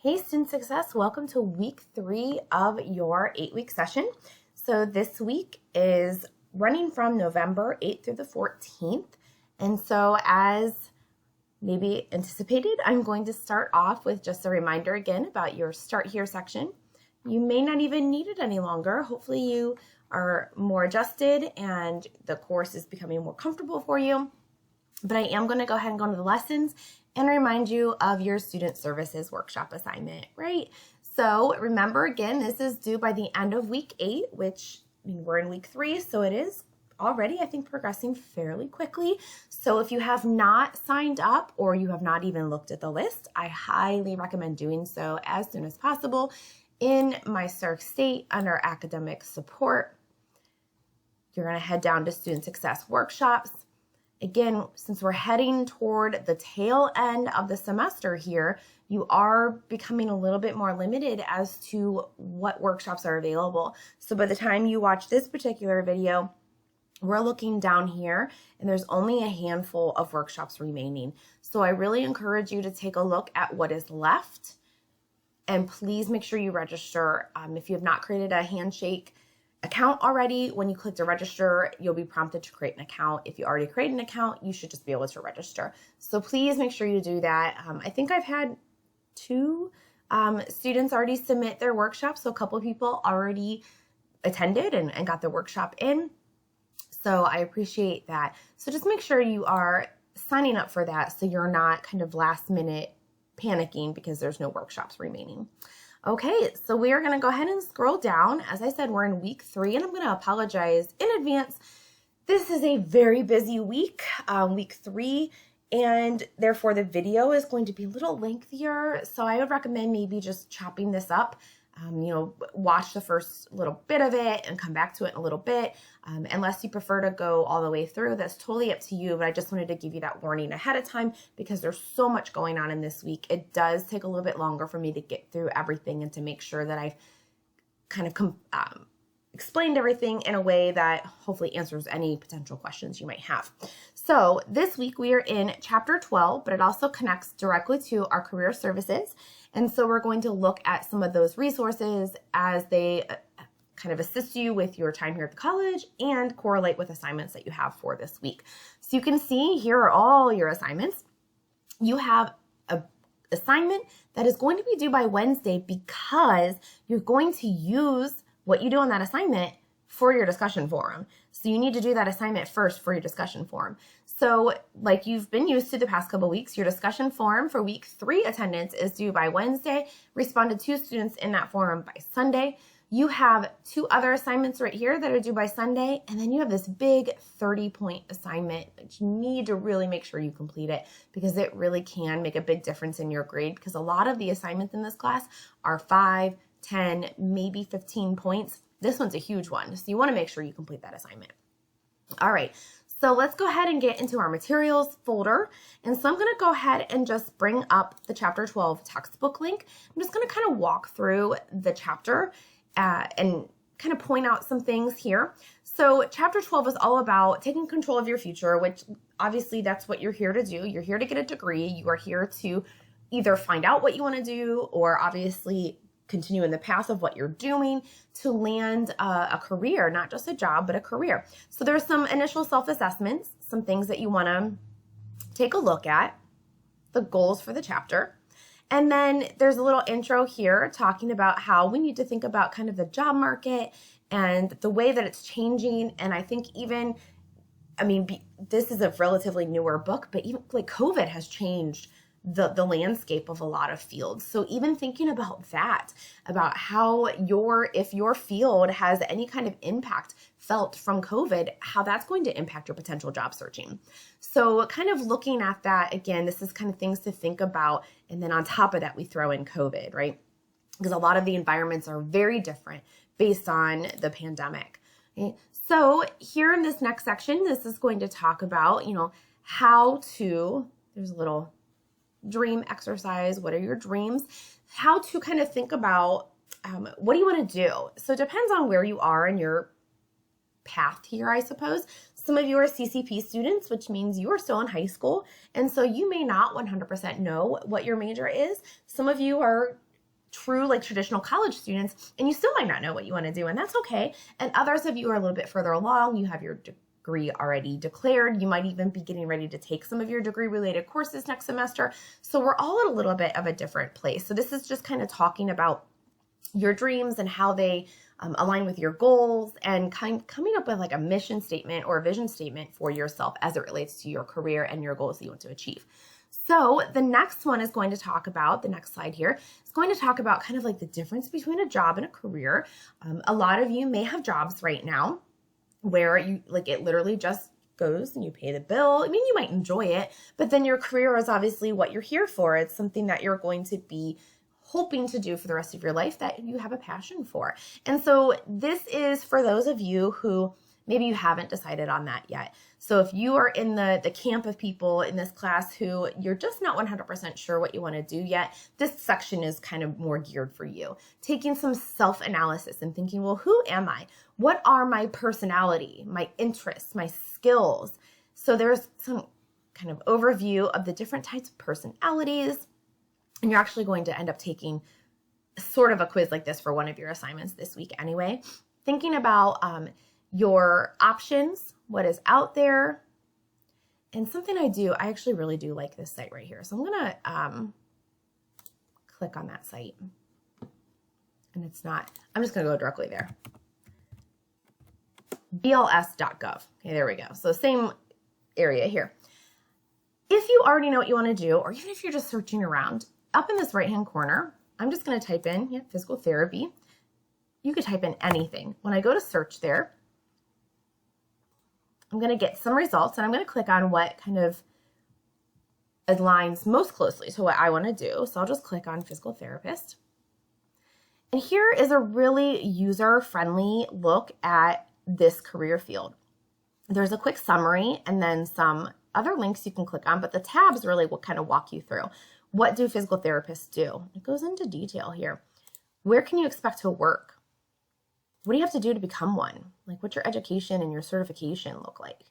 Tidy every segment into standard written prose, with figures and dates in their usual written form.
Hey Student Success, welcome to week 3 of your 8-week session. So this week is running from November 8th through the 14th. And so as maybe anticipated, I'm going to start off with just a reminder again about your Start Here section. You may not even need it any longer. Hopefully you are more adjusted and the course is becoming more comfortable for you. But I am going to go ahead and go into the lessons and remind you of your student services workshop assignment, right? So remember, again, this is due by the end of week 8, which we're in week 3, so it is already, I think, progressing fairly quickly. So if you have not signed up or you have not even looked at the list, I highly recommend doing so as soon as possible. In my Stark State under academic support, you're going to head down to Student Success Workshops. Again, since we're heading toward the tail end of the semester here, you are becoming a little bit more limited as to what workshops are available. So by the time you watch this particular video, we're looking down here and there's only a handful of workshops remaining. So I really encourage you to take a look at what is left and please make sure you register. If you have not created a Handshake account already, when you click to register, you'll be prompted to create an account. If you already create an account, you should just be able to register. So please make sure you do that. I think I've had 2 students already submit their workshop. So a couple of people already attended and got their workshop in. So I appreciate that. So just make sure you are signing up for that so you're not kind of last minute panicking because there's no workshops remaining. Okay, so we are going to go ahead and scroll down. As I said, we're in week 3, and I'm going to apologize in advance. This is a very busy week, week 3, and therefore the video is going to be a little lengthier. So I would recommend maybe just chopping this up. Watch the first little bit of it and come back to it in a little bit. Unless you prefer to go all the way through, that's totally up to you. But I just wanted to give you that warning ahead of time because there's so much going on in this week. It does take a little bit longer for me to get through everything and to make sure that I've kind of explained everything in a way that hopefully answers any potential questions you might have. So this week we are in chapter 12, but it also connects directly to our career services. And so we're going to look at some of those resources as they kind of assist you with your time here at the college and correlate with assignments that you have for this week. So you can see here are all your assignments. You have an assignment that is going to be due by Wednesday because you're going to use what you do on that assignment for your discussion forum. So you need to do that assignment first for your discussion forum. So like you've been used to the past couple weeks, your discussion forum for week 3 attendance is due by Wednesday. Respond to 2 students in that forum by Sunday. You have 2 other assignments right here that are due by Sunday. And then you have this big 30-point assignment that you need to really make sure you complete it because it really can make a big difference in your grade because a lot of the assignments in this class are 5, 10, maybe 15 points. This one's a huge one. So you want to make sure you complete that assignment. All right. So let's go ahead and get into our materials folder. And so I'm going to go ahead and just bring up the chapter 12 textbook link. I'm just going to kind of walk through the chapter and kind of point out some things here. So chapter 12 is all about taking control of your future, which obviously that's what you're here to do. You're here to get a degree. You are here to either find out what you want to do or obviously continue in the path of what you're doing to land a career, not just a job, but a career. So there's some initial self-assessments, some things that you want to take a look at, the goals for the chapter. And then there's a little intro here talking about how we need to think about kind of the job market and the way that it's changing. And I think even, this is a relatively newer book, but even like COVID has changed the landscape of a lot of fields. So even thinking about that, about how if your field has any kind of impact felt from COVID, how that's going to impact your potential job searching. So kind of looking at that, again, this is kind of things to think about. And then on top of that, we throw in COVID, right? Because a lot of the environments are very different based on the pandemic. Okay? So here in this next section, this is going to talk about, how to, there's a little dream exercise. What are your dreams? How to kind of think about what do you want to do? So it depends on where you are in your path here, I suppose. Some of you are CCP students, which means you are still in high school. And so you may not 100% know what your major is. Some of you are true like traditional college students, and you still might not know what you want to do, and that's okay. And others of you are a little bit further along. You have your degree already declared. You might even be getting ready to take some of your degree related courses next semester. So we're all at a little bit of a different place. So this is just kind of talking about your dreams and how they align with your goals, and coming up with like a mission statement or a vision statement for yourself as it relates to your career and your goals that you want to achieve. So the next one is going to talk about, the next slide here, is going to talk about kind of like the difference between a job and a career. A lot of you may have jobs right now where you like it literally just goes and you pay the bill. I mean, you might enjoy it, but then your career is obviously what you're here for. It's something that you're going to be hoping to do for the rest of your life, that you have a passion for. And so this is for those of you who maybe you haven't decided on that yet. So if you are in the camp of people in this class who you're just not 100% sure what you want to do yet, this section is kind of more geared for you. Taking some self-analysis and thinking, well, who am I? What are my personality, my interests, my skills? So there's some kind of overview of the different types of personalities. And you're actually going to end up taking sort of a quiz like this for one of your assignments this week anyway. Thinking about your options, what is out there. And something I actually really do like this site right here. So I'm going to click on that site. And it's not, I'm just going to go directly there. bls.gov. Okay, there we go. So same area here. If you already know what you want to do, or even if you're just searching around, up in this right-hand corner, I'm just going to type in physical therapy. You could type in anything. When I go to search there, I'm going to get some results, and I'm going to click on what kind of aligns most closely to what I want to do. So I'll just click on physical therapist. And here is a really user-friendly look at this career field. There's a quick summary and then some other links you can click on, but the tabs really will kind of walk you through. What do physical therapists do? It goes into detail here. Where can you expect to work? What do you have to do to become one? Like, what's your education and your certification look like?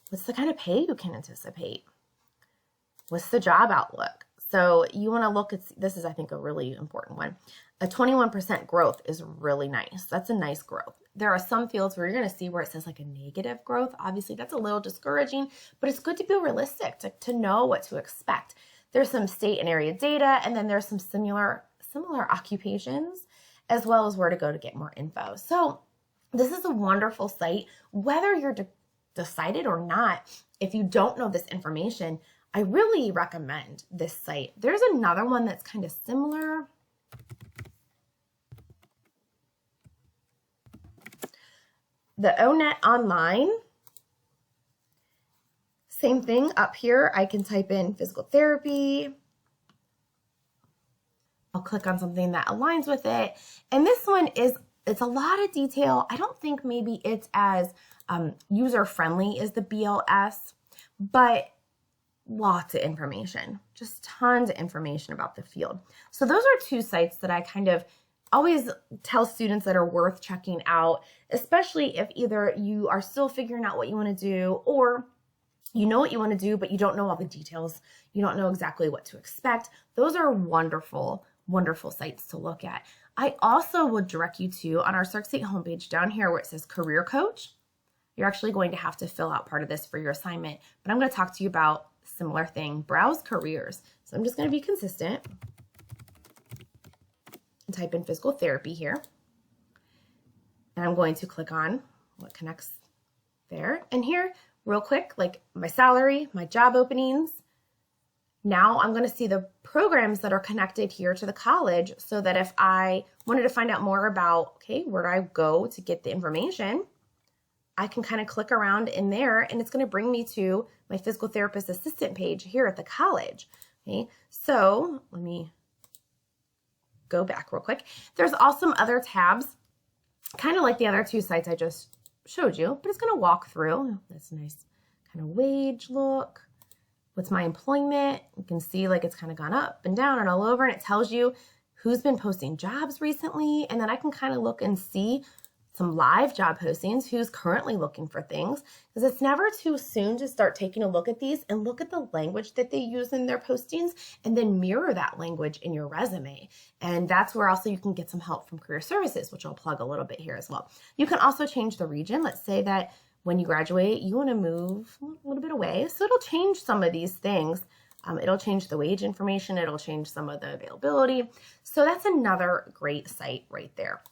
What's the kind of pay you can anticipate? What's the job outlook? So you want to look at, this is, I think, a really important one. A 21% growth is really nice. That's a nice growth. There are some fields where you're going to see where it says like a negative growth. Obviously, that's a little discouraging, but it's good to be realistic, to know what to expect. There's some state and area data, and then there's some similar occupations, as well as where to go to get more info. So this is a wonderful site, whether you're decided or not. If you don't know this information, I really recommend this site. There's another one that's kind of similar. The ONET Online. Same thing up here. I can type in physical therapy. I'll click on something that aligns with it. And this one it's a lot of detail. I don't think maybe it's as user-friendly as the BLS, but lots of information, just tons of information about the field. So those are two sites that I kind of always tell students that are worth checking out, especially if either you are still figuring out what you want to do, or you know what you want to do, but you don't know all the details. You don't know exactly what to expect. Those are wonderful, wonderful sites to look at. I also would direct you to, on our Sark State homepage down here where it says Career Coach, you're actually going to have to fill out part of this for your assignment, but I'm going to talk to you about a similar thing, browse careers. So I'm just going to be consistent and type in physical therapy here. And I'm going to click on what connects there. And here, real quick, like my salary, my job openings. Now I'm going to see the programs that are connected here to the college, so that if I wanted to find out more about, okay, where do I go to get the information, I can kind of click around in there, and it's going to bring me to my physical therapist assistant page here at the college. Okay, so let me go back real quick. There's also some other tabs, kind of like the other two sites I just showed you, but it's going to walk through. That's a nice kind of wage look. What's my employment? You can see like it's kind of gone up and down and all over, and it tells you who's been posting jobs recently. And then I can kind of look and see some live job postings, who's currently looking for things, because it's never too soon to start taking a look at these and look at the language that they use in their postings and then mirror that language in your resume. And that's where also you can get some help from career services, which I'll plug a little bit here as well. You can also change the region. Let's say that when you graduate, you want to move a little bit away. So it'll change some of these things. It'll change the wage information. It'll change some of the availability. So that's another great site right there.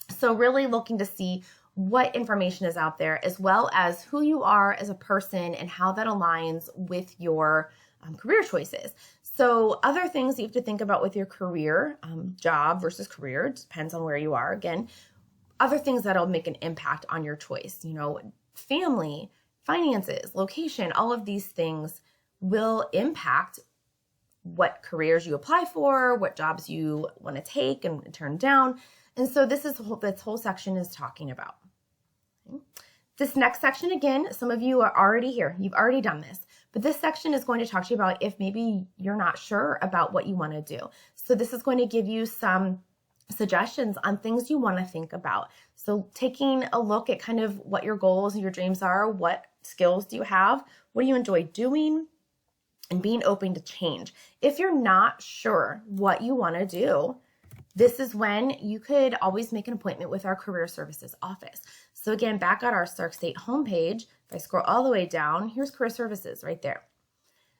So really looking to see what information is out there, as well as who you are as a person and how that aligns with your career choices. So other things you have to think about with your career, job versus career, depends on where you are. Again, other things that'll make an impact on your choice, you know, family, finances, location, all of these things will impact what careers you apply for, what jobs you want to take and turn down. And so this whole section is talking about. Okay. This next section, again, some of you are already here. You've already done this. But this section is going to talk to you about if maybe you're not sure about what you want to do. So this is going to give you some suggestions on things you want to think about. So taking a look at kind of what your goals and your dreams are, what skills do you have, what do you enjoy doing, and being open to change. If you're not sure what you want to do, this is when you could always make an appointment with our career services office. So again, back at our Stark State homepage, if I scroll all the way down, here's career services right there.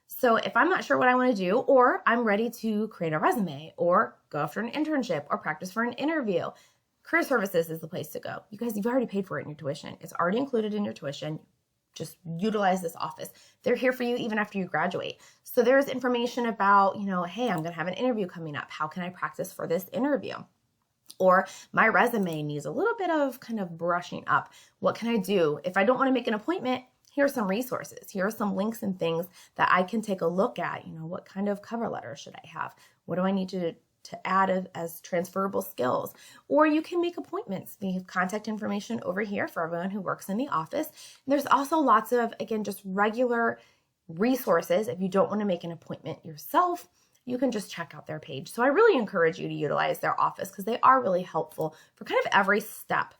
So if I'm not sure what I want to do, or I'm ready to create a resume or go after an internship or practice for an interview, career services is the place to go. You guys, you've already paid for it in your tuition. It's already included in your tuition. Just utilize this office. They're here for you even after you graduate. So there's information about, you know, hey, I'm going to have an interview coming up. How can I practice for this interview? Or my resume needs a little bit of kind of brushing up. What can I do? If I don't want to make an appointment, here are some resources. Here are some links and things that I can take a look at. You know, what kind of cover letter should I have? What do I need to add as transferable skills? Or you can make appointments. We have contact information over here for everyone who works in the office. And there's also lots of, again, just regular resources. If you don't want to make an appointment yourself, you can just check out their page. So I really encourage you to utilize their office because they are really helpful for kind of every step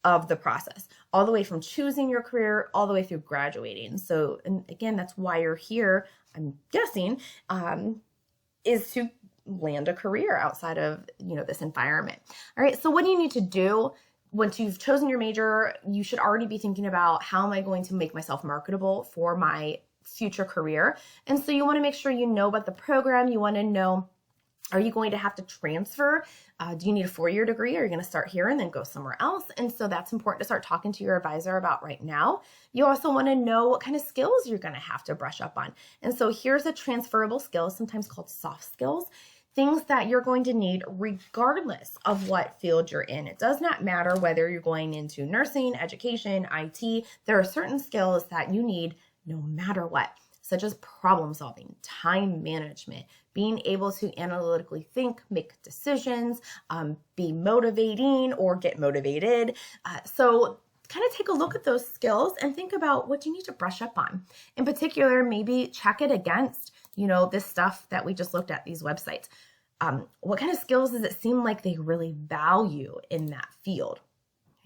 of the process, all the way from choosing your career, all the way through graduating. So, and again, that's why you're here, I'm guessing, is to land a career outside of, you know, this environment. All right. So what do you need to do? Once you've chosen your major, you should already be thinking about how am I going to make myself marketable for my future career. And so you want to make sure you know about the program. You want to know, are you going to have to transfer? Do you need a 4-year degree? Are you going to start here and then go somewhere else? And so that's important to start talking to your advisor about right now. You also want to know what kind of skills you're going to have to brush up on. And so here's a transferable skill, sometimes called soft skills, things that you're going to need regardless of what field you're in. It does not matter whether you're going into nursing, education, IT. There are certain skills that you need no matter what, such as problem solving, time management, being able to analytically think, make decisions, be motivating or get motivated. So kind of take a look at those skills and think about what you need to brush up on. In particular, maybe check it against, you know, this stuff that we just looked at, these websites. What kind of skills does it seem like they really value in that field?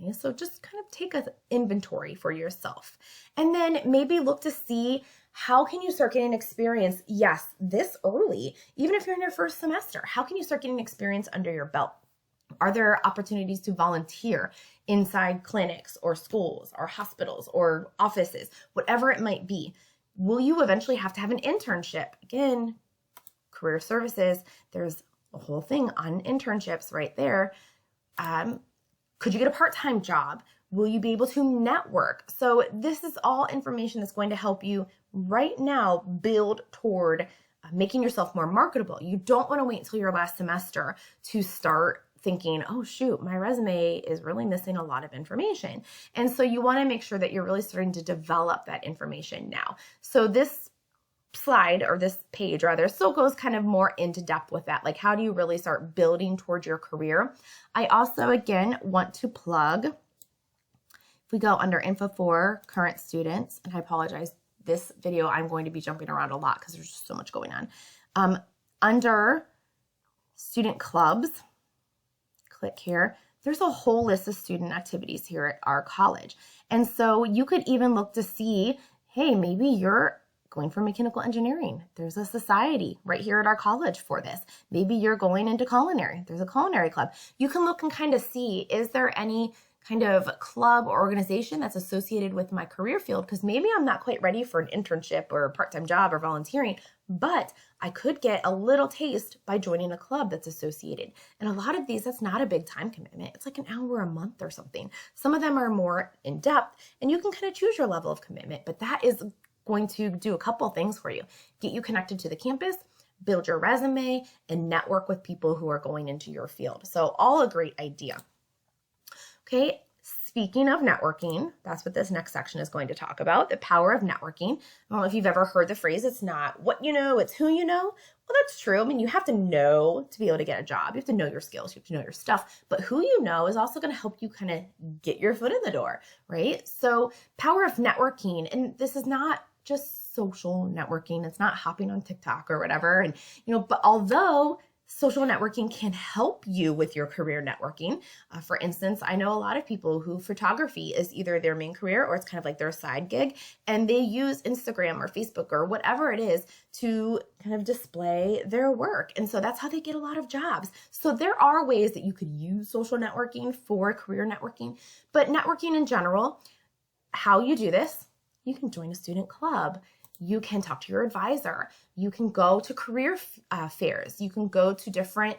Okay, so just kind of take an inventory for yourself. And then maybe look to see how can you start getting experience, yes, this early, even if you're in your first semester. How can you start getting experience under your belt? Are there opportunities to volunteer inside clinics or schools or hospitals or offices, whatever it might be? Will you eventually have to have an internship? Again, career services, there's a whole thing on internships right there. Could you get a part-time job? Will you be able to network? So this is all information that's going to help you right now build toward making yourself more marketable. You don't want to wait until your last semester to start thinking, oh shoot, my resume is really missing a lot of information. And so you want to make sure that you're really starting to develop that information now. So this slide, or this page rather, still goes kind of more into depth with that. Like, how do you really start building towards your career? I also, again, want to plug, if we go under info for current students, and I apologize, this video, I'm going to be jumping around a lot because there's just so much going on. Under student clubs, click here. there's a whole list of student activities here at our college. And so you could even look to see, hey, maybe you're going for mechanical engineering. There's a society right here at our college for this. Maybe you're going into culinary. There's a culinary club. You can look and kind of see, is there any kind of club or organization that's associated with my career field? Because maybe I'm not quite ready for an internship or a part-time job or volunteering, but I could get a little taste by joining a club that's associated. And a lot of these, that's not a big time commitment. It's like an hour a month or something. Some of them are more in depth, and you can kind of choose your level of commitment, but that is going to do a couple things for you. Get you connected to the campus, build your resume, and network with people who are going into your field. So all a great idea. Okay, speaking of networking, that's what this next section is going to talk about, the power of networking. I don't know if you've ever heard the phrase, it's not what you know, it's who you know. Well, that's true. I mean, you have to know to be able to get a job. You have to know your skills. You have to know your stuff. But who you know is also going to help you kind of get your foot in the door, right? So power of networking, and this is not just social networking. It's not hopping on TikTok or whatever. And, but although social networking can help you with your career networking. For instance, I know a lot of people who photography is either their main career or it's kind of like their side gig, and they use Instagram or Facebook or whatever it is to kind of display their work. And so that's how they get a lot of jobs. So there are ways that you could use social networking for career networking, but networking in general, how you do this, you can join a student club. You can talk to your advisor. You can go to career fairs. You can go to different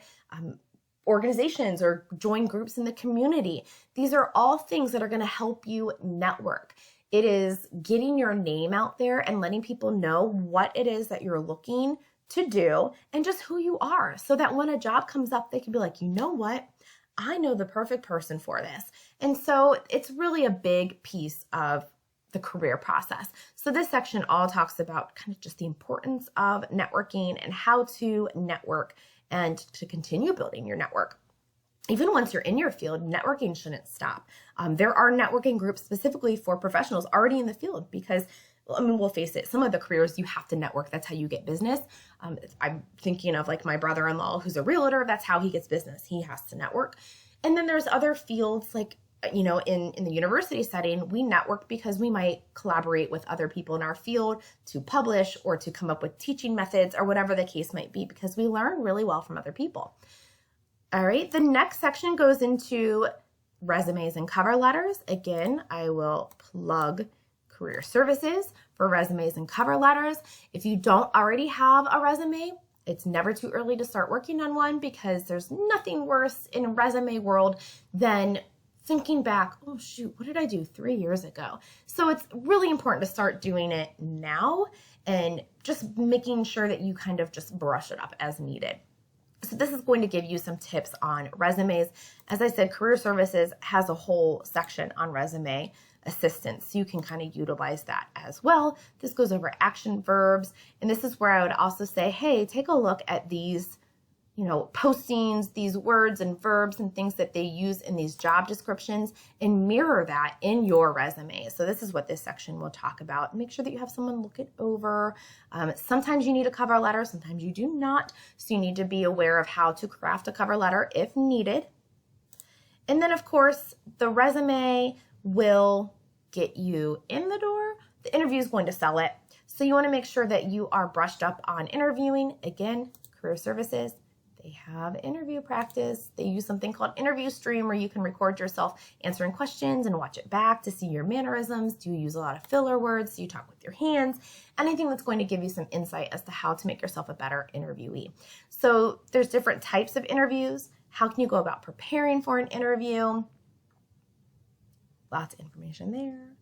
organizations or join groups in the community. These are all things that are going to help you network. It is getting your name out there and letting people know what it is that you're looking to do and just who you are, so that when a job comes up, they can be like, you know what? I know the perfect person for this. And so it's really a big piece of the career process. So this section all talks about kind of just the importance of networking and how to network and to continue building your network. Even once you're in your field, networking shouldn't stop. There are networking groups specifically for professionals already in the field because, I mean, we'll face it, some of the careers you have to network. That's how you get business. I'm thinking of like my brother-in-law who's a realtor. That's how he gets business. He has to network. And then there's other fields like, in the university setting, we network because we might collaborate with other people in our field to publish or to come up with teaching methods or whatever the case might be, because we learn really well from other people. All right, the next section goes into resumes and cover letters. Again, I will plug career services for resumes and cover letters. If you don't already have a resume, it's never too early to start working on one, because there's nothing worse in resume world than thinking back, oh shoot, what did I do 3 years ago? So it's really important to start doing it now and just making sure that you kind of just brush it up as needed. So this is going to give you some tips on resumes. As I said, Career Services has a whole section on resume assistance, so you can kind of utilize that as well. This goes over action verbs, and this is where I would also say, hey, take a look at these postings, these words and verbs and things that they use in these job descriptions, and mirror that in your resume. So this is what this section will talk about. Make sure that you have someone look it over. Sometimes you need a cover letter, sometimes you do not. So you need to be aware of how to craft a cover letter if needed. And then of course, the resume will get you in the door. The interview is going to sell it. So you want to make sure that you are brushed up on interviewing. Again, Career Services, they have interview practice. They use something called Interview Stream, where you can record yourself answering questions and watch it back to see your mannerisms. Do you use a lot of filler words? Do you talk with your hands? Anything that's going to give you some insight as to how to make yourself a better interviewee. So there's different types of interviews. How can you go about preparing for an interview? Lots of information there.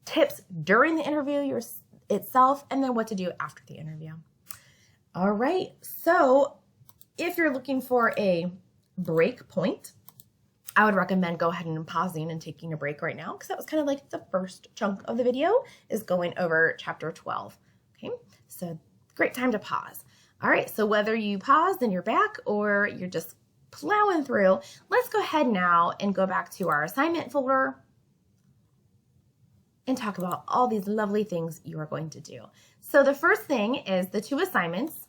Tips during the interview itself, and then what to do after the interview. All right, so if you're looking for a break point, I would recommend go ahead and pausing and taking a break right now, because that was kind of like the first chunk of the video is going over chapter 12. Okay, so great time to pause. All right, so whether you paused and you're back or you're just plowing through, let's go ahead now and go back to our assignment folder and talk about all these lovely things you are going to do. So the first thing is the 2 assignments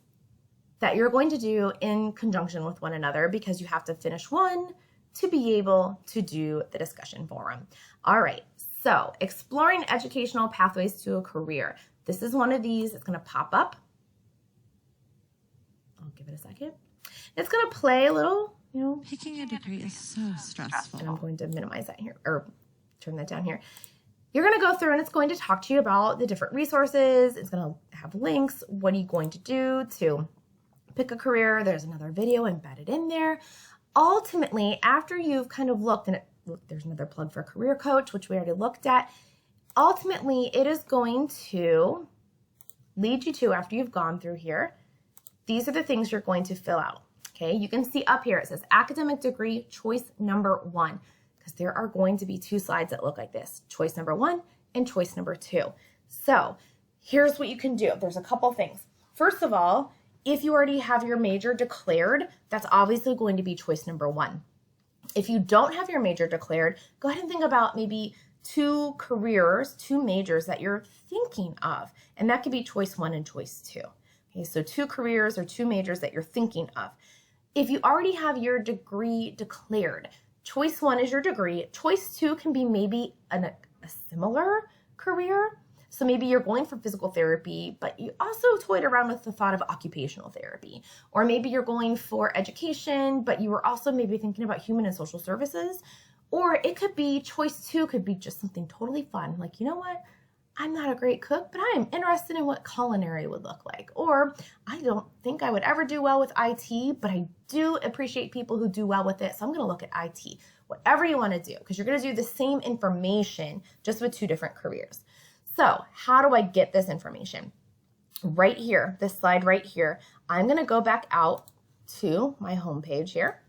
that you're going to do in conjunction with one another, because you have to finish one to be able to do the discussion forum. All right, so exploring educational pathways to a career. This is one of these. It's going to pop up. I'll give it a second. It's going to play a little, Picking a degree is so stressful. And I'm going to minimize that here, or turn that down here. You're going to go through and it's going to talk to you about the different resources. It's going to have links. What are you going to do to pick a career? There's another video embedded in there. Ultimately, after you've kind of looked, and there's another plug for a career coach, which we already looked at. Ultimately, it is going to lead you to, after you've gone through here, these are the things you're going to fill out. Okay, you can see up here, it says academic degree, choice number 1, because there are going to be 2 slides that look like this, choice number 1 and choice number 2. So here's what you can do. There's a couple things. First of all, if you already have your major declared, that's obviously going to be choice number 1. If you don't have your major declared, go ahead and think about maybe 2 careers, 2 majors that you're thinking of, and that could be choice 1 and choice 2. Okay, so 2 careers or 2 majors that you're thinking of. If you already have your degree declared, choice 1 is your degree. Choice 2 can be maybe a similar career. So maybe you're going for physical therapy, but you also toyed around with the thought of occupational therapy. Or maybe you're going for education, but you were also maybe thinking about human and social services. Or it could be choice 2 could be just something totally fun. Like, you know what? I'm not a great cook, but I am interested in what culinary would look like. Or I don't think I would ever do well with IT, but I do appreciate people who do well with it. So I'm going to look at IT. Whatever you want to do, because you're going to do the same information just with 2 different careers. So how do I get this information? Right here, this slide right here, I'm going to go back out to my home page here.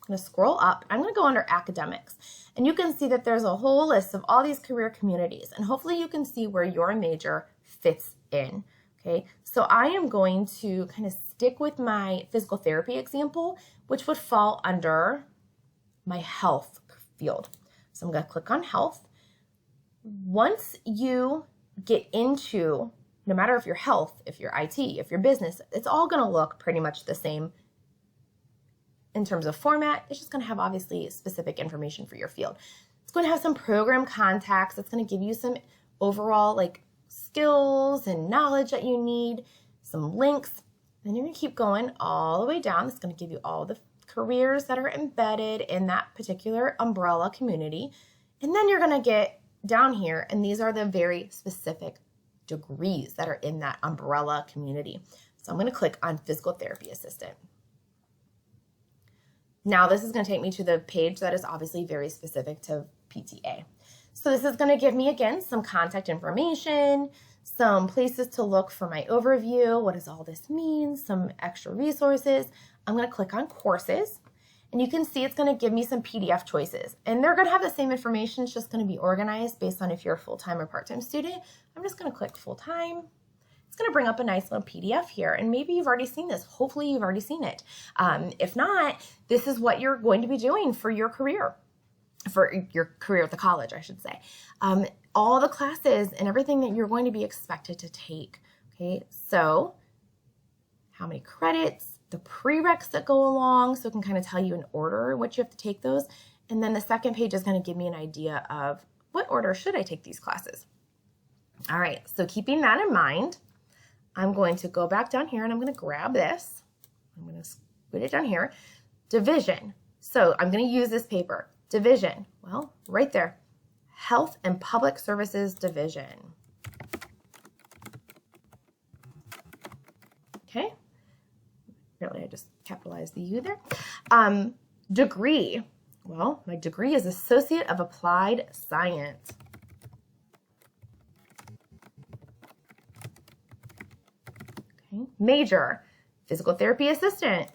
I'm going to scroll up. I'm going to go under academics. And you can see that there's a whole list of all these career communities. And hopefully you can see where your major fits in. Okay, so I am going to kind of stick with my physical therapy example, which would fall under my health field. So I'm going to click on health. Once you get into, no matter if you're health, if you're IT, if you're business, it's all going to look pretty much the same in terms of format. It's just going to have obviously specific information for your field. It's going to have some program contacts. It's going to give you some overall like skills and knowledge that you need, some links. Then you're going to keep going all the way down. It's going to give you all the careers that are embedded in that particular umbrella community. And then you're going to get down here, and these are the very specific degrees that are in that umbrella community. So I'm going to click on physical therapy assistant. Now this is going to take me to the page that is obviously very specific to PTA. So this is going to give me, again, some contact information, some places to look for my overview. What does all this mean? Some extra resources. I'm going to click on courses. And you can see it's going to give me some PDF choices. And they're going to have the same information. It's just going to be organized based on if you're a full-time or part-time student. I'm just going to click full-time. It's going to bring up a nice little PDF here. And maybe you've already seen this. Hopefully you've already seen it. If not, this is what you're going to be doing for your career. For your career at the college, I should say. All the classes and everything that you're going to be expected to take. Okay, so how many credits? The prereqs that go along, so it can kind of tell you in order what you have to take those. And then the second page is going to give me an idea of what order should I take these classes. All right, so keeping that in mind, I'm going to go back down here and I'm going to grab this. I'm going to put it down here. Division. So I'm going to use this paper. Division. Well, right there. Health and Public Services Division. Okay. Really, I just capitalized the U there. Degree. Well, my degree is Associate of Applied Science. Okay. Major, Physical Therapy Assistant.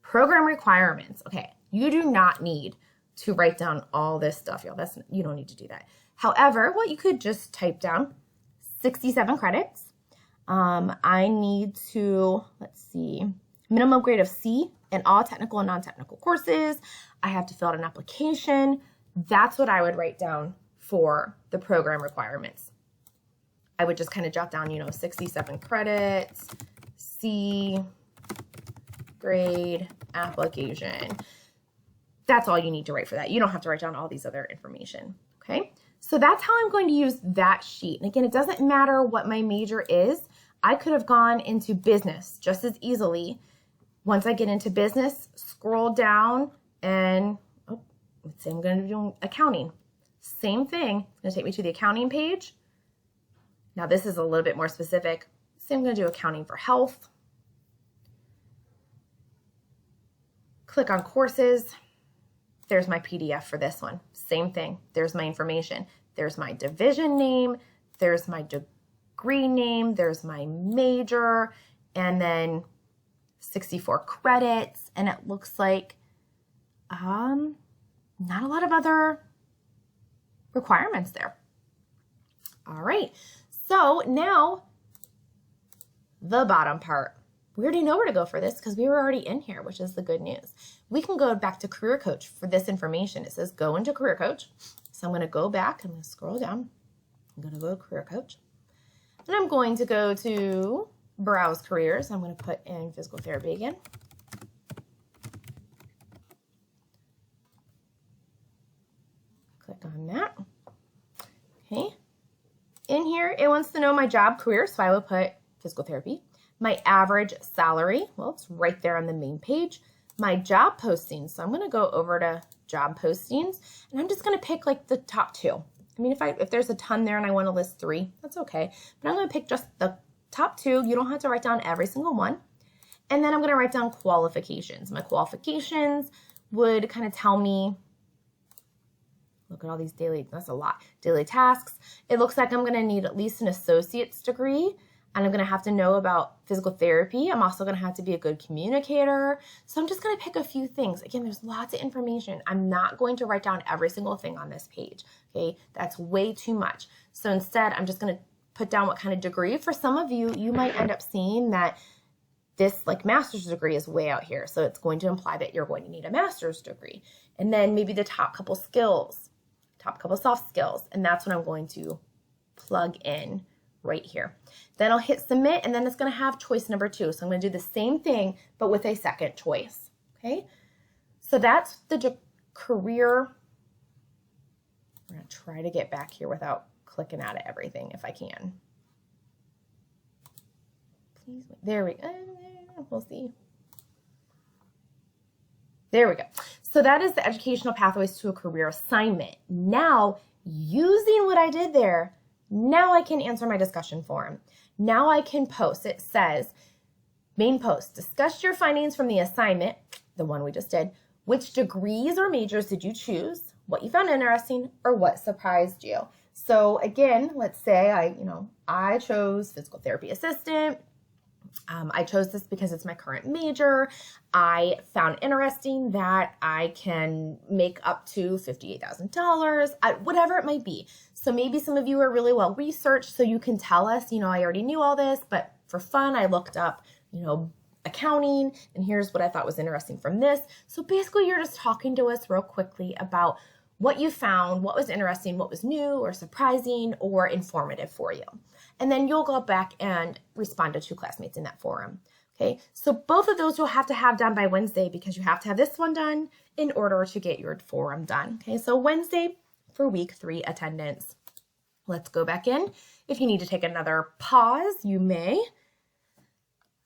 Program requirements. Okay, you do not need to write down all this stuff, y'all. You don't need to do that. However, well, you could just type down 67 credits. I need to, let's see, minimum grade of C in all technical and non-technical courses. I have to fill out an application. That's what I would write down for the program requirements. I would just kind of jot down, 67 credits, C grade application. That's all you need to write for that. You don't have to write down all these other information, okay? So that's how I'm going to use that sheet. And again, it doesn't matter what my major is. I could have gone into business just as easily. Once I get into business, scroll down and, let's say I'm going to be doing accounting. Same thing. It's going to take me to the accounting page. Now this is a little bit more specific. So I'm going to do accounting for health. Click on courses. There's my PDF for this one. Same thing. There's my information. There's my division name. There's my degree name. There's my major. And then 64 credits. And it looks like not a lot of other requirements there. All right. So now the bottom part. We already know where to go for this because we were already in here, which is the good news. We can go back to Career Coach for this information. It says go into Career Coach. So I'm going to go back. I'm going to scroll down. I'm going to go to Career Coach. And I'm going to go to Browse Careers. I'm going to put in physical therapy again. Click on that. Okay. In here, it wants to know my job career, so I will put physical therapy. My average salary, well, it's right there on the main page. My job postings, so I'm going to go over to job postings, and I'm just going to pick like the top 2. I mean, if there's a ton there and I want to list 3, that's okay. But I'm going to pick just the top 2. You don't have to write down every single one. And then I'm going to write down qualifications. My qualifications would kind of tell me, look at all these that's a lot, daily tasks. It looks like I'm going to need at least an associate's degree. And I'm going to have to know about physical therapy. I'm also going to have to be a good communicator. So I'm just going to pick a few things. Again, there's lots of information. I'm not going to write down every single thing on this page. Okay, that's way too much. So instead, I'm just going to put down what kind of degree. For some of you, you might end up seeing that this like master's degree is way out here. So it's going to imply that you're going to need a master's degree. And then maybe the top couple skills, top couple soft skills. And that's what I'm going to plug in right here. Then I'll hit submit, and then it's going to have choice number 2. So I'm going to do the same thing, but with a second choice. Okay. So that's the career. I'm going to try to get back here without clicking out of everything if I can. Please, there we go. We'll see. There we go. So that is the educational pathways to a career assignment. Now, using what I did there, now I can answer my discussion forum. Now I can post. It says, main post, discuss your findings from the assignment, the one we just did. Which degrees or majors did you choose? What you found interesting or what surprised you? So again, let's say I chose physical therapy assistant. I chose this because it's my current major. I found interesting that I can make up to $58,000, whatever it might be. So maybe some of you are really well researched, so you can tell us, I already knew all this, but for fun, I looked up, accounting, and here's what I thought was interesting from this. So basically, you're just talking to us real quickly about what you found, what was interesting, what was new or surprising or informative for you. And then you'll go back and respond to 2 classmates in that forum. Okay, so both of those you'll have to have done by Wednesday because you have to have this one done in order to get your forum done. Okay, so Wednesday for week 3 attendance. Let's go back in. If you need to take another pause, you may.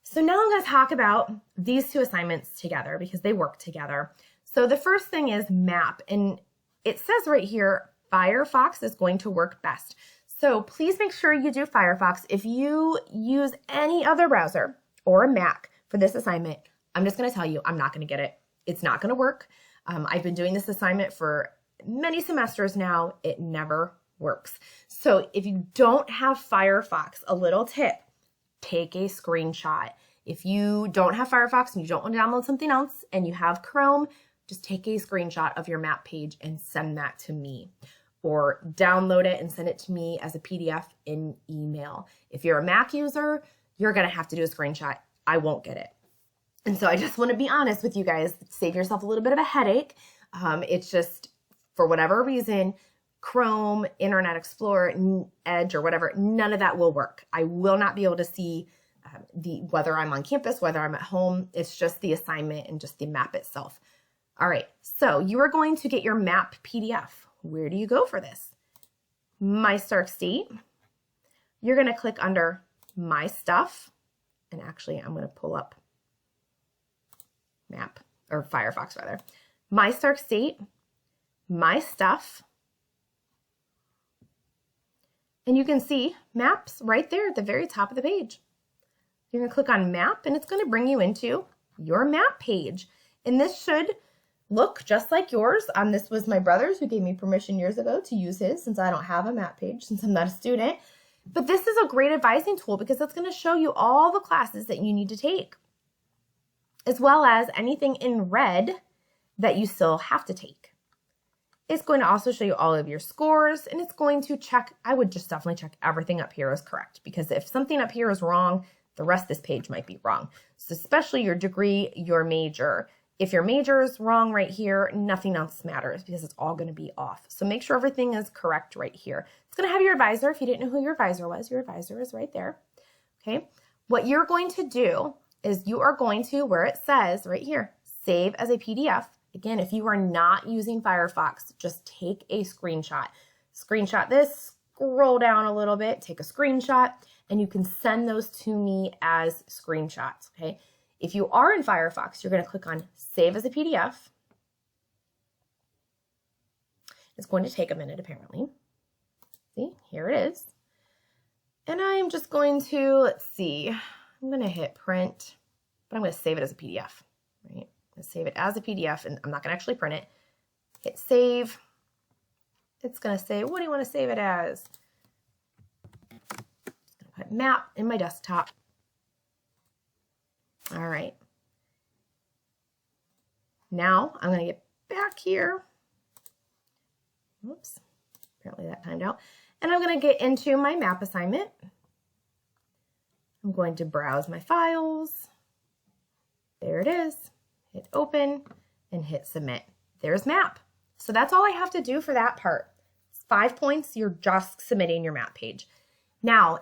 So now I'm going to talk about these 2 assignments together because they work together. So the first thing is map, and it says right here, Firefox is going to work best. So please make sure you do Firefox. If you use any other browser or a Mac for this assignment, I'm just going to tell you, I'm not going to get it. It's not going to work. I've been doing this assignment for many semesters now. It never works. So if you don't have Firefox, a little tip, take a screenshot. If you don't have Firefox and you don't want to download something else and you have Chrome, just take a screenshot of your map page and send that to me. Or download it and send it to me as a PDF in email. If you're a Mac user, you're going to have to do a screenshot. I won't get it. And so I just want to be honest with you guys, save yourself a little bit of a headache. It's just, for whatever reason, Chrome, Internet Explorer, Edge, or whatever, none of that will work. I will not be able to see whether I'm on campus, whether I'm at home. It's just the assignment and just the map itself. All right, so you are going to get your map PDF. Where do you go for this? My Stark State. You're going to click under My Stuff. And actually, I'm going to pull up Map, or Firefox rather. My Stark State, My Stuff. And you can see Maps right there at the very top of the page. You're going to click on Map, and it's going to bring you into your map page. And this should look just like yours. This was my brother's who gave me permission years ago to use his since I don't have a map page, since I'm not a student. But this is a great advising tool because it's going to show you all the classes that you need to take, as well as anything in red that you still have to take. It's going to also show you all of your scores, and it's going to check, I would just definitely check everything up here is correct, because if something up here is wrong, the rest of this page might be wrong. So especially your degree, your major. If your major is wrong right here, nothing else matters because it's all going to be off. So make sure everything is correct right here. It's going to have your advisor. If you didn't know who your advisor is right there. Okay. What you're going to do is you are going to, where it says right here, save as a PDF. Again, if you are not using Firefox, just take a screenshot. Screenshot this, scroll down a little bit, take a screenshot, and you can send those to me as screenshots. Okay. If you are in Firefox, you're going to click on Save as a PDF. It's going to take a minute, apparently. See, here it is. And I'm just going to, let's see, I'm going to hit print, but I'm going to save it as a PDF, right? I'm going to save it as a PDF, and I'm not going to actually print it. Hit save. It's going to say, what do you want to save it as? I'm going to put map in my desktop. All right. Now I'm going to get back here. Whoops. Apparently that timed out. And I'm going to get into my map assignment. I'm going to browse my files. There it is. Hit open and hit submit. There's map. So that's all I have to do for that part. It's 5 points. You're just submitting your map page. Now,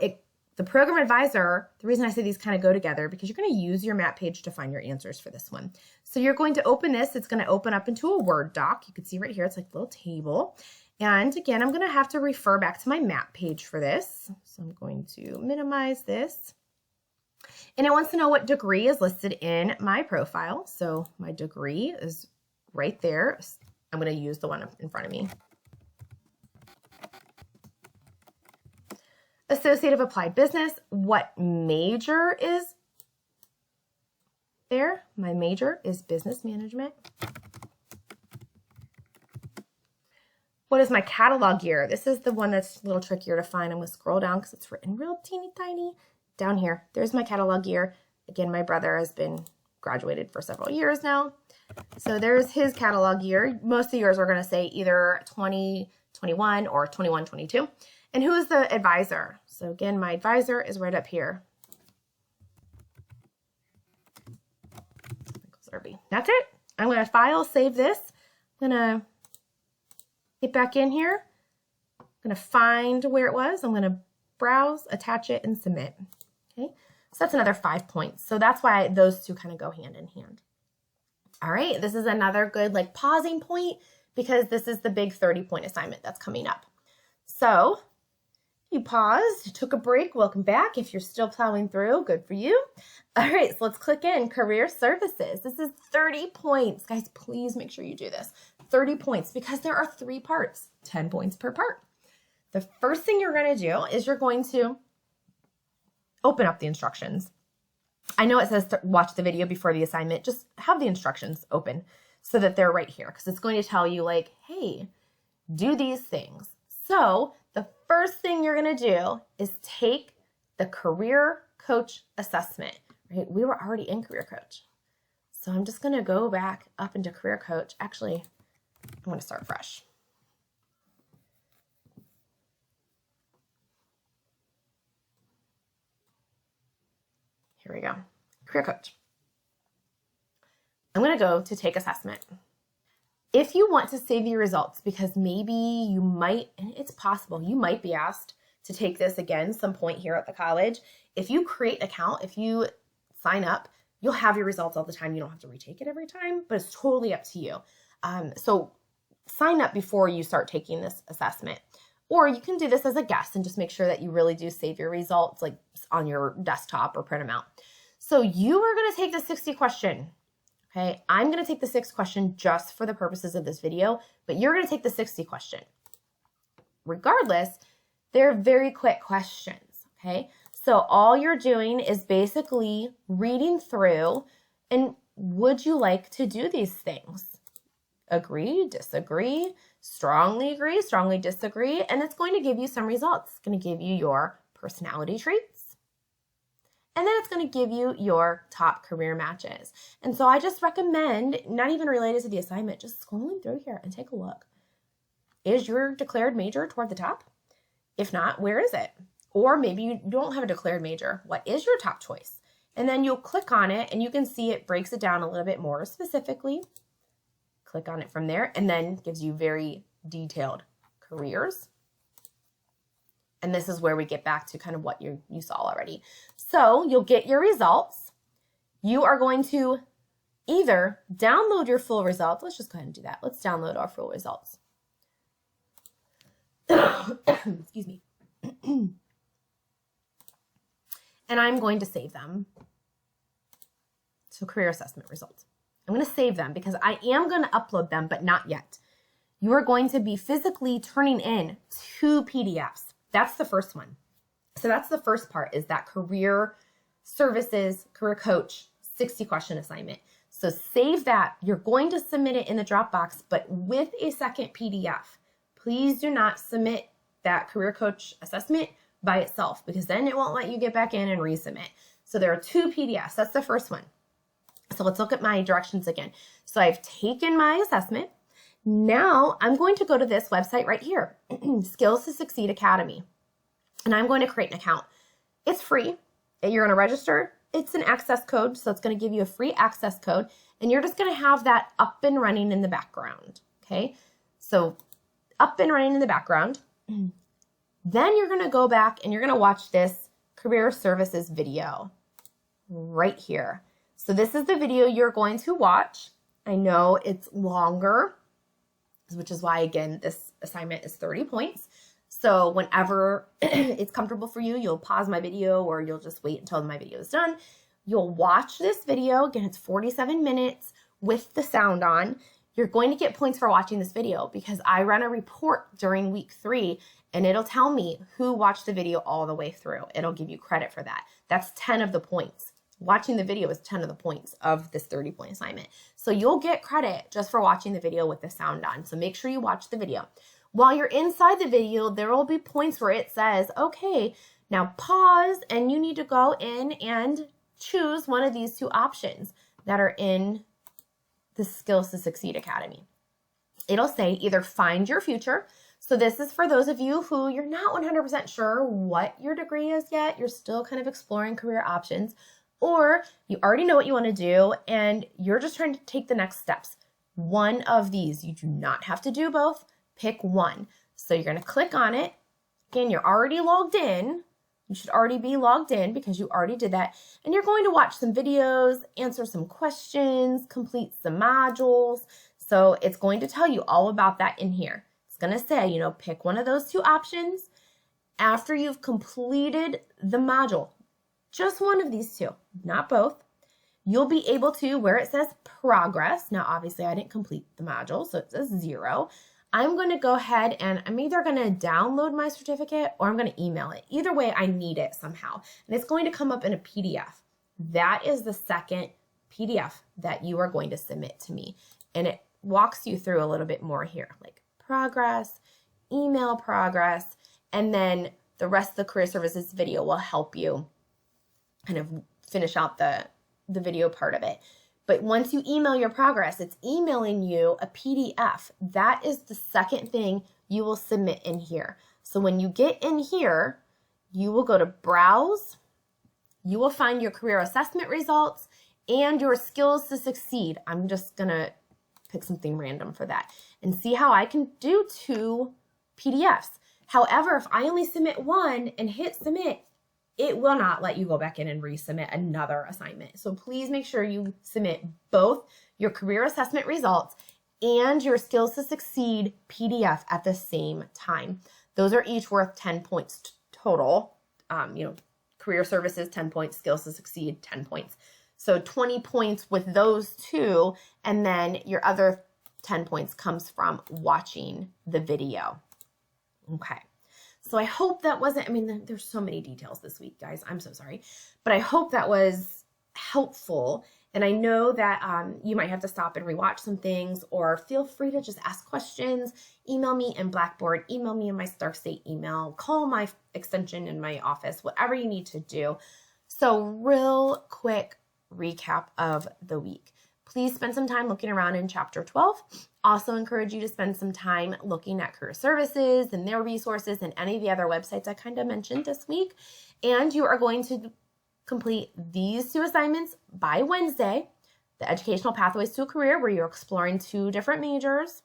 the program advisor, the reason I say these kind of go together, because you're going to use your map page to find your answers for this one. So you're going to open this. It's going to open up into a Word doc. You can see right here, it's like a little table. And again, I'm going to have to refer back to my map page for this. So I'm going to minimize this. And it wants to know what degree is listed in my profile. So my degree is right there. I'm going to use the one in front of me. Associate of Applied Business. What major is there? My major is Business Management. What is my catalog year? This is the one that's a little trickier to find. I'm going to scroll down because it's written real teeny tiny down here. There's my catalog year. Again, my brother has been graduated for several years now. So there's his catalog year. Most of yours are going to say either 2021 or 21-22. And who is the advisor? So again, my advisor is right up here. That's it. I'm going to file, save this. I'm going to get back in here. I'm going to find where it was. I'm going to browse, attach it, and submit. Okay, so that's another 5 points. So that's why those two kind of go hand in hand. All right, this is another good like pausing point because this is the big 30-point assignment that's coming up. So you paused, took a break, welcome back. If you're still plowing through, good for you. All right, so let's click in Career Services. This is 30 points. Guys, please make sure you do this. 30 points because there are 3 parts, 10 points per part. The first thing you're going to do is you're going to open up the instructions. I know it says to watch the video before the assignment. Just have the instructions open so that they're right here because it's going to tell you like, hey, do these things. So the first thing you're going to do is take the Career Coach assessment. Right? We were already in Career Coach. So I'm just going to go back up into Career Coach. Actually, I'm going to start fresh. Here we go. Career Coach. I'm going to go to take assessment. If you want to save your results, because maybe you might, and it's possible, you might be asked to take this again some point here at the college. If you create an account, if you sign up, You'll have your results all the time. You don't have to retake it every time, but it's totally up to you. So sign up before you start taking this assessment. Or you can do this as a guest and just make sure that you really do save your results like on your desktop or print them out. So you are going to take the 60 question. Okay, I'm going to take the 6 question just for the purposes of this video, but you're going to take the 60 question. Regardless, they're very quick questions. Okay, so all you're doing is basically reading through, and would you like to do these things? Agree, disagree, strongly agree, strongly disagree, and it's going to give you some results. It's going to give you your personality traits, and then it's going to give you your top career matches. And so I just recommend, not even related to the assignment, just scrolling through here and take a look. Is your declared major toward the top? If not, where is it? Or maybe you don't have a declared major. What is your top choice? And then you'll click on it and you can see it breaks it down a little bit more specifically. Click on it from there, and then gives you very detailed careers. And this is where we get back to kind of what you saw already. So you'll get your results. You are going to either download your full results. Let's just go ahead and do that. Let's download our full results. Excuse me. And I'm going to save them. So career assessment results. I'm going to save them because I am going to upload them, but not yet. You are going to be physically turning in 2 PDFs. That's the first one. So that's the first part, is that career services, career coach, 60 question assignment. So save that. You're going to submit it in the Dropbox, but with a second PDF. Please do not submit that career coach assessment by itself, because then it won't let you get back in and resubmit. So there are 2 PDFs. That's the first one. So let's look at my directions again. So I've taken my assessment. Now I'm going to go to this website right here, Skills to Succeed Academy. And I'm going to create an account. It's free. You're going to register. It's an access code. So it's going to give you a free access code. And you're just going to have that up and running in the background. Okay. So up and running in the background. Then you're going to go back and you're going to watch this career services video right here. So this is the video you're going to watch. I know it's longer, which is why, again, this assignment is 30 points. So whenever it's comfortable for you, you'll pause my video or you'll just wait until my video is done. You'll watch this video. Again, it's 47 minutes with the sound on. You're going to get points for watching this video because I run a report during week 3 and it'll tell me who watched the video all the way through. It'll give you credit for that. That's 10 of the points. Watching the video is 10 of the points of this 30-point assignment. So you'll get credit just for watching the video with the sound on. So make sure you watch the video. While you're inside the video, there will be points where it says, okay, now pause, and you need to go in and choose one of these 2 options that are in the Skills to Succeed Academy. It'll say either find your future. So this is for those of you who you're not 100% sure what your degree is yet. You're still kind of exploring career options. Or you already know what you want to do and you're just trying to take the next steps. One of these. You do not have to do both. Pick one. So you're going to click on it. Again, you're already logged in. You should already be logged in because you already did that. And you're going to watch some videos, answer some questions, complete some modules. So it's going to tell you all about that in here. It's going to say, pick one of those 2 options after you've completed the module. Just one of these 2, not both. You'll be able to, where it says progress. Now, obviously, I didn't complete the module, so it says 0. I'm going to go ahead and I'm either going to download my certificate or I'm going to email it. Either way, I need it somehow. And it's going to come up in a PDF. That is the second PDF that you are going to submit to me. And it walks you through a little bit more here, like progress, email progress, and then the rest of the career services video will help you kind of finish out the video part of it. But once you email your progress, it's emailing you a PDF. That is the second thing you will submit in here. So when you get in here, you will go to Browse. You will find your career assessment results and your Skills to Succeed. I'm just going to pick something random for that and see how I can do 2 PDFs. However, if I only submit one and hit submit, it will not let you go back in and resubmit another assignment. So please make sure you submit both your career assessment results and your Skills to Succeed PDF at the same time. Those are each worth 10 points total. Career services, 10 points, Skills to Succeed, 10 points. So 20 points with those two, and then your other 10 points comes from watching the video. Okay. So I hope that wasn't, there's so many details this week, guys. I'm so sorry. But I hope that was helpful. And I know that you might have to stop and rewatch some things, or feel free to just ask questions. Email me in Blackboard, email me in my Star State email, call my extension in my office, whatever you need to do. So real quick recap of the week. Please spend some time looking around in Chapter 12. Also encourage you to spend some time looking at career services and their resources and any of the other websites I kind of mentioned this week. And you are going to complete these 2 assignments by Wednesday, the Educational Pathways to a Career, where you're exploring 2 different majors,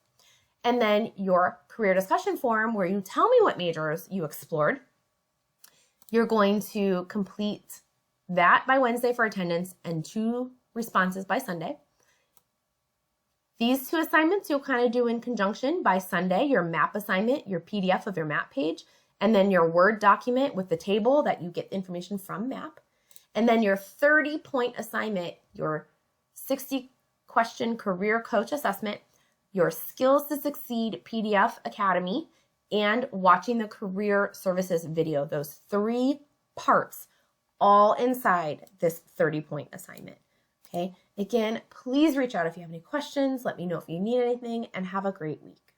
and then your career discussion forum, where you tell me what majors you explored. You're going to complete that by Wednesday for attendance and 2 responses by Sunday. These 2 assignments you'll kind of do in conjunction. By Sunday, your map assignment, your PDF of your map page, and then your Word document with the table that you get information from map. And then your 30-point assignment, your 60-question career coach assessment, your Skills to Succeed PDF Academy, and watching the career services video. Those 3 parts all inside this 30-point assignment. Okay. Again, please reach out if you have any questions. Let me know if you need anything, and have a great week.